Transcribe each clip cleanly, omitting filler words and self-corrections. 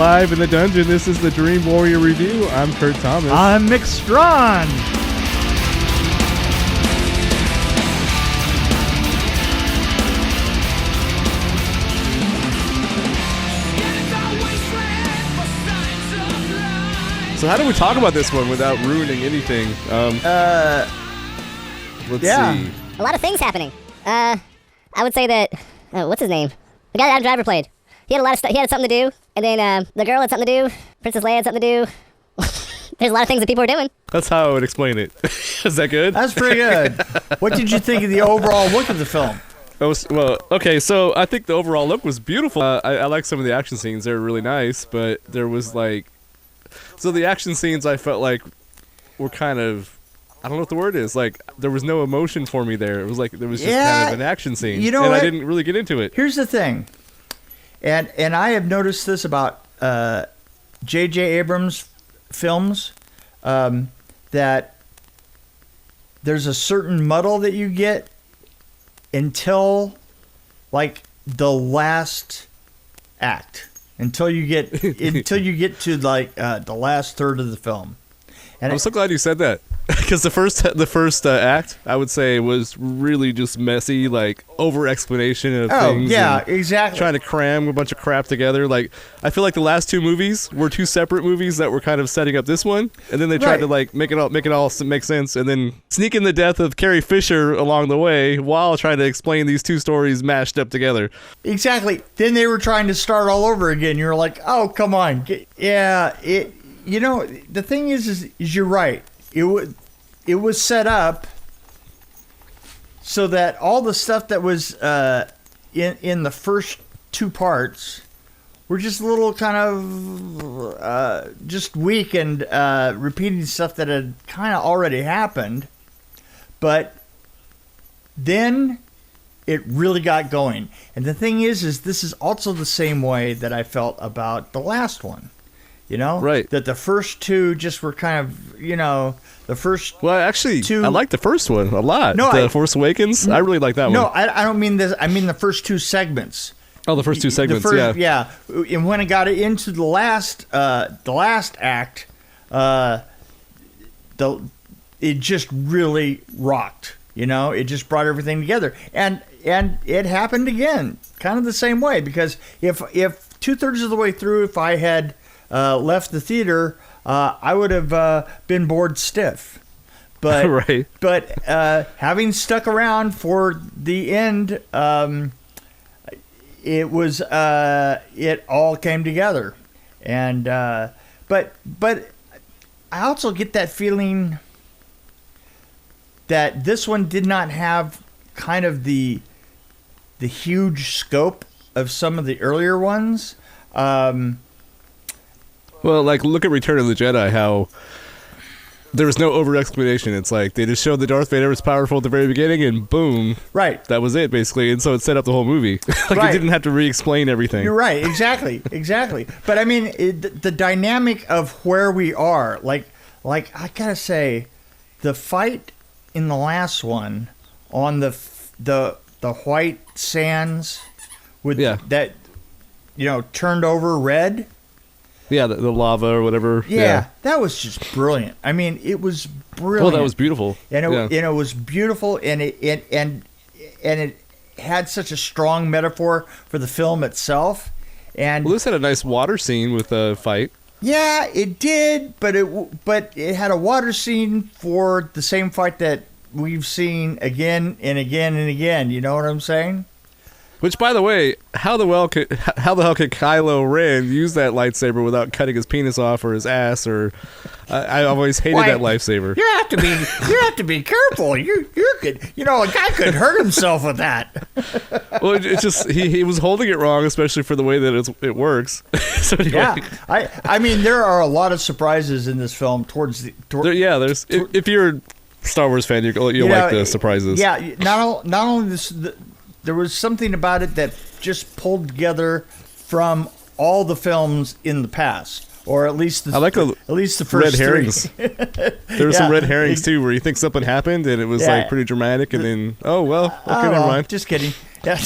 live in the dungeon. This is the Dream Warrior Review. I'm Kurt Thomas. I'm Mick Strawn. So how do we talk about this one without ruining anything? Let's see. A lot of things happening. I would say that, what's his name? The guy that Adam Driver played. He had a lot of stuff. He had something to do, and then the girl had something to do. Princess Leia had something to do. There's a lot of things that people are doing. That's how I would explain it. Is that good? That's pretty good. What did you think of the overall look of the film? Okay, so I think the overall look was beautiful. I like some of the action scenes. They were really nice, but there was so the action scenes I felt like were kind of, I don't know what the word is. Like, there was no emotion for me there. It was like, there was just kind of an action scene. You know and what? I didn't really get into it. Here's the thing. And I have noticed this about J.J. Abrams films, that there's a certain muddle that you get until, like, the last act. Until you get to, like, the last third of the film. And I'm so glad you said that. Because the first act, I would say, was really just messy, like over explanation of things. Oh yeah, exactly. Trying to cram a bunch of crap together. Like, I feel like the last two movies were two separate movies that were kind of setting up this one, and then they tried to like make it all make sense, and then sneak in the death of Carrie Fisher along the way while trying to explain these two stories mashed up together. Exactly. Then they were trying to start all over again. You're like, oh come on, yeah. You know, the thing is you're right. It was set up so that all the stuff that was in the first two parts were just a little kind of just weak and repeating stuff that had kind of already happened. But then it really got going. And the thing is this is also the same way that I felt about the last one. You know? Right. That the first two just were kind of, you know, the first Well, actually, two... I like the first one a lot. No, Force Awakens, I really like that one. No, I don't mean this. I mean the first two segments. Oh, the first two segments, yeah. And when it got into the last act, it just really rocked. You know, it just brought everything together. And it happened again, kind of the same way. Because if 2/3 of the way through, if I had left the theater, I would have been bored stiff. But right. But having stuck around for the end, it was it all came together, and but I also get that feeling that this one did not have kind of the huge scope of some of the earlier ones. Well, like, look at Return of the Jedi, how there was no over-explanation. It's like, they just showed that Darth Vader was powerful at the very beginning, and boom. Right. That was it, basically. And so it set up the whole movie. It didn't have to re-explain everything. You're right. Exactly. But, I mean, the dynamic of where we are, like I gotta say, the fight in the last one on the white sands with that, you know, turned over red. Yeah, the lava or whatever. Yeah, that was just brilliant. I mean, it was brilliant. Well, that was beautiful. And it was beautiful, and it had such a strong metaphor for the film itself. And this had a nice water scene with a fight. Yeah, it did, but it had a water scene for the same fight that we've seen again and again and again. You know what I'm saying? Which, by the way, how the hell could Kylo Ren use that lightsaber without cutting his penis off or his ass? Or I always hated that lightsaber. You have to be careful. You could, you know, a guy could hurt himself with that. Well, it's just he was holding it wrong, especially for the way that it works. So anyway. Yeah, I mean, there are a lot of surprises in this film. There's if you're a Star Wars fan, you'll like the surprises. Yeah, not only this. There was something about it that just pulled together from all the films in the past, or at least the first red herrings. There were some red herrings too, where you think something happened and it was like pretty dramatic, and then never mind. Just kidding. Yeah.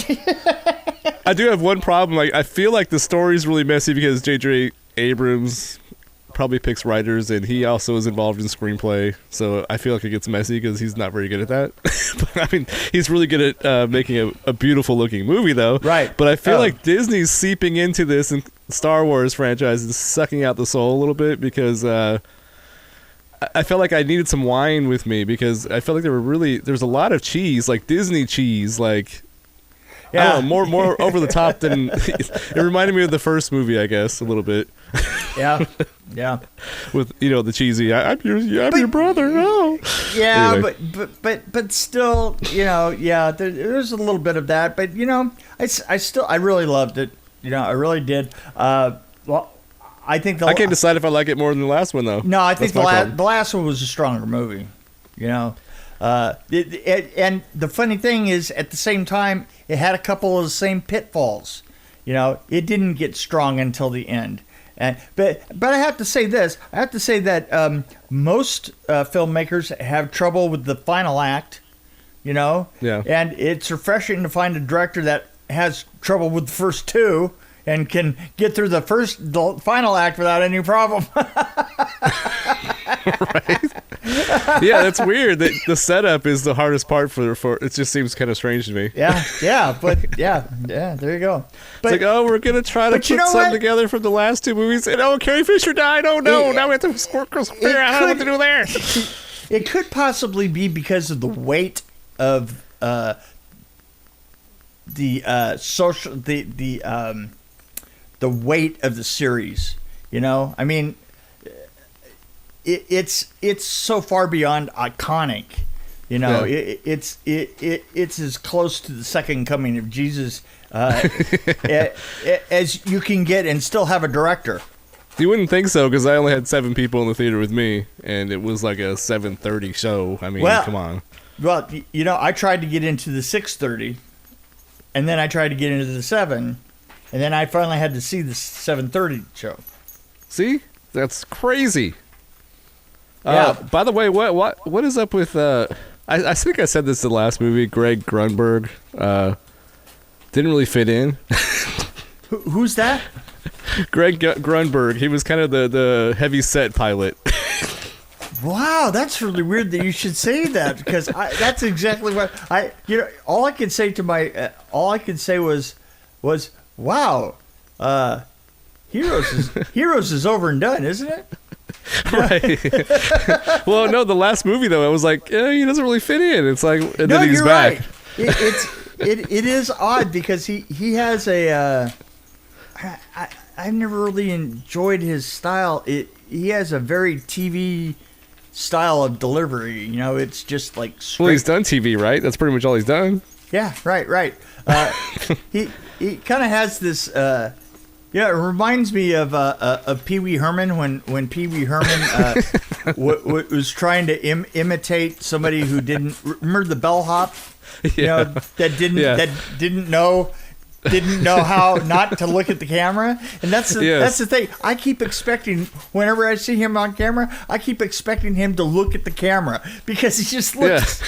I do have one problem. Like, I feel like the story's really messy because J.J. Abrams probably picks writers, and he also is involved in screenplay. So I feel like it gets messy because he's not very good at that. But I mean, he's really good at making a beautiful looking movie, though. Right. But I feel like Disney's seeping into this and Star Wars franchise is sucking out the soul a little bit because I felt like I needed some wine with me because I felt like there's a lot of cheese, like Disney cheese, like. Yeah. I don't know, more over the top than it reminded me of the first movie, I guess, a little bit. Yeah. With the cheesy, I'm your brother. Oh. Yeah, anyway. but still, there's a little bit of that. But I really loved it. I really did. Well, I think I can't decide if I like it more than the last one though. No, I think the last one was a stronger movie. And the funny thing is, at the same time, it had a couple of the same pitfalls. It didn't get strong until the end. But I have to say this. I have to say that most filmmakers have trouble with the final act. Yeah. And it's refreshing to find a director that has trouble with the first two and can get through the final act without any problem. Right? Yeah, that's weird. The setup is the hardest part for it. Just seems kind of strange to me. Yeah, there you go. But, it's like, we're gonna try to put something together from the last two movies, and Carrie Fisher died. Oh no, now we have to figure out what to do there. It could possibly be because of the weight of the weight of the series. I mean. It's so far beyond iconic, Yeah. It's as close to the second coming of Jesus as you can get, and still have a director. You wouldn't think so, because I only had 7 people in the theater with me, and it was like a 7:30 show. I mean, come on. Well, I tried to get into the 6:30, and then I tried to get into the 7, and then I finally had to see the 7:30 show. See, that's crazy. Yeah. By the way, what is up with I think I said this the last movie. Greg Grunberg didn't really fit in. Who's that? Greg Grunberg. He was kind of the heavy set pilot. Wow, that's really weird that you should say that, because that's exactly what all I could say was wow, Heroes is over and done, isn't it? Right. Well, no, the last movie though, I was like, he doesn't really fit in. It's like, and then he's back. Right. It is odd because he has a. I've never really enjoyed his style. He has a very TV style of delivery. It's just like straight. Well, he's done TV, right? That's pretty much all he's done. Yeah, right. He kind of has this. Yeah, it reminds me of Pee Wee Herman when Pee Wee Herman was trying to imitate somebody who didn't remember the bellhop, that didn't know how not to look at the camera, and that's the thing. I keep expecting, whenever I see him on camera, I keep expecting him to look at the camera because he just looks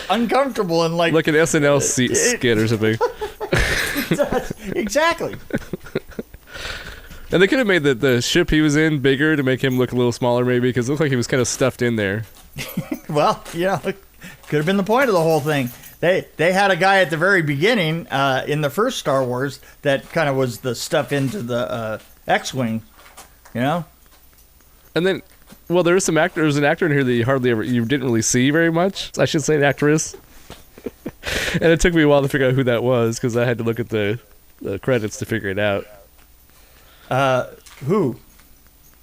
uncomfortable and like an SNL skit or something. Exactly. And they could have made the ship he was in bigger to make him look a little smaller, maybe, because it looked like he was kind of stuffed in there. Well, could have been the point of the whole thing. They had a guy at the very beginning in the first Star Wars that kind of was the stuff into the X-wing, And then, well, there's an actor in here that you didn't really see very much. I should say an actress. And it took me a while to figure out who that was because I had to look at the credits to figure it out. Who?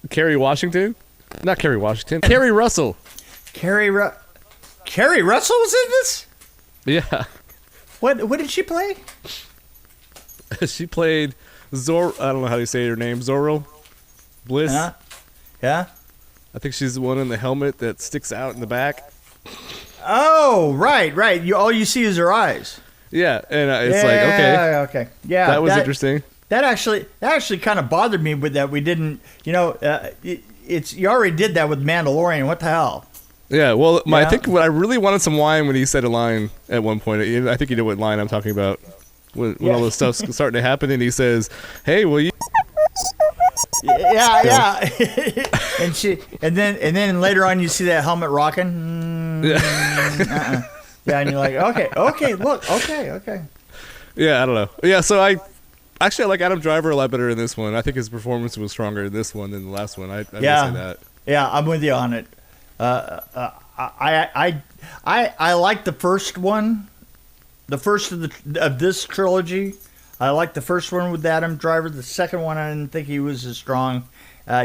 Kerri Washington? Not Kerri Washington. Kerri Russell. Kerri Russell was in this? Yeah. What did she play? She played I don't know how you say her name. Zorro Bliss. Yeah. I think she's the one in the helmet that sticks out in the back. Oh, right. All you see is her eyes. Yeah, and it's like, okay. Yeah. That was interesting. That actually kind of bothered me with that we didn't, you already did that with Mandalorian. What the hell? Yeah, well, I think I really wanted some wine when he said a line at one point. I think you know what line I'm talking about. When all this stuff's starting to happen, and he says, "Hey, will you?" Yeah. and then later on you see that helmet rocking. Yeah, and you're like, okay, look, okay. Yeah, I don't know. Yeah, so I like Adam Driver a lot better in this one. I think his performance was stronger in this one than the last one. I will say that. Yeah, I'm with you on it. I like the first one, the first of this trilogy. I like the first one with Adam Driver. The second one, I didn't think he was as strong.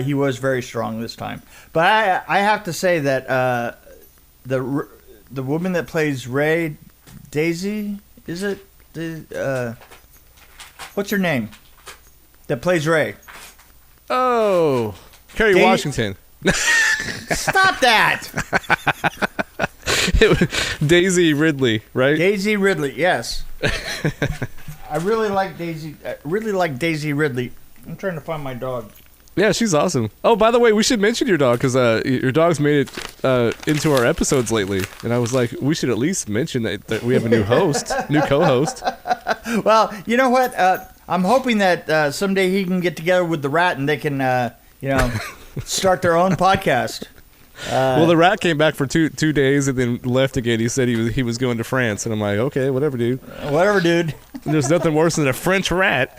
He was very strong this time. But I have to say that the woman that plays Rey, Daisy, is it? What's her name? That plays Rey. Oh, Kerry Washington. Stop that! Daisy Ridley, right? Daisy Ridley, yes. I really like Daisy. Daisy Ridley. I'm trying to find my dog. Yeah, she's awesome. Oh, by the way, we should mention your dog because your dog's made it into our episodes lately, and I was like, we should at least mention that we have a new co-host. Well, you know what? I'm hoping that someday he can get together with the rat and they can, start their own podcast. Well, the rat came back for two days and then left again. He said he was going to France, and I'm like, okay, whatever, dude. Whatever, dude. There's nothing worse than a French rat.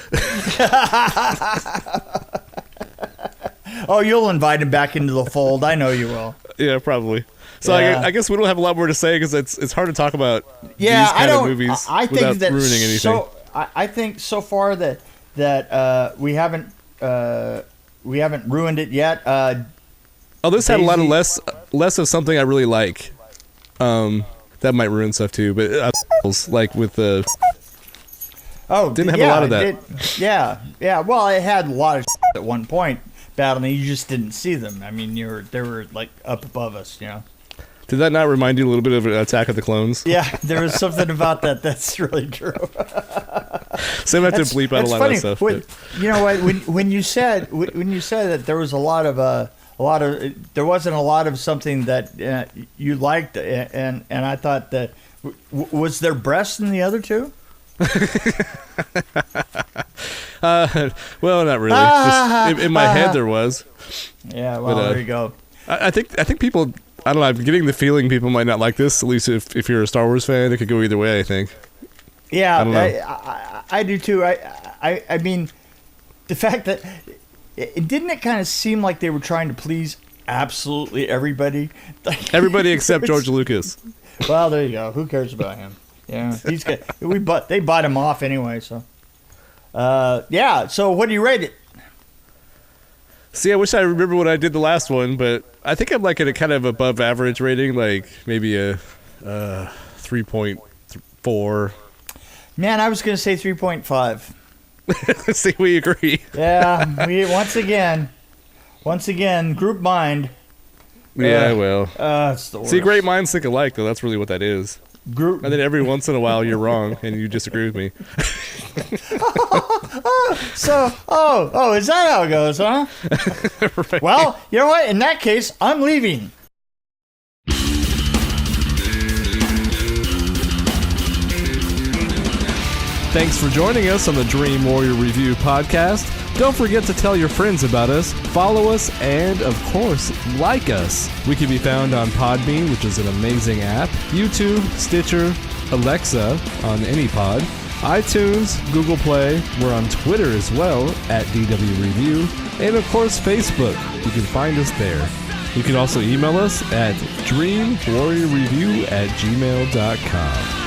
Oh, you'll invite him back into the fold. I know you will. Yeah, probably. So Yeah. I guess we don't have a lot more to say because it's hard to talk about these I kind of don't. movies I think without that ruining anything. So I think so far that we haven't ruined it yet. This had a lot of Daisy- less of something I really like. That might ruin stuff too, but like with the didn't have a lot of that. Yeah. Well, it had a lot of at one point battling. You just didn't see them. I mean, they were like up above us. Did that not remind you a little bit of Attack of the Clones? Yeah, there was something about that. That's really true. So I have to bleep out a lot funny. of that stuff. You know what? When you said that there was a lot of there wasn't a lot of something that you liked, and I thought that was there breasts in the other two? Well, not really. Just in my head there was. Yeah, well, there you go. I think people. I don't know. I'm getting the feeling people might not like this. At least if you're a Star Wars fan, it could go either way. I think. Yeah, I don't know. I do too. I mean, the fact that didn't it kind of seem like they were trying to please absolutely everybody? Everybody except George Lucas. Well, there you go. Who cares about him? Yeah, they bought him off anyway. So, yeah. So, what do you rate it? See, I wish I remember what I did the last one, but I think I'm like at a kind of above average rating, like maybe a 3.4. Man, I was gonna say 3.5. See, we agree. Yeah, we once again, group mind. Yeah, well. It's the worst. See, great minds think alike, though. That's really what that is. Group. And then every once in a while you're wrong and you disagree with me. So, is that how it goes, huh? Right. Well, you know what? In that case, I'm leaving. Thanks for joining us on the Dream Warrior Review podcast. Don't forget to tell your friends about us, follow us, and, of course, like us. We can be found on Podbean, which is an amazing app, YouTube, Stitcher, Alexa on any pod, iTunes, Google Play. We're on Twitter as well, at DW Review, and, of course, Facebook. You can find us there. You can also email us at dreamwarriorreview@gmail.com.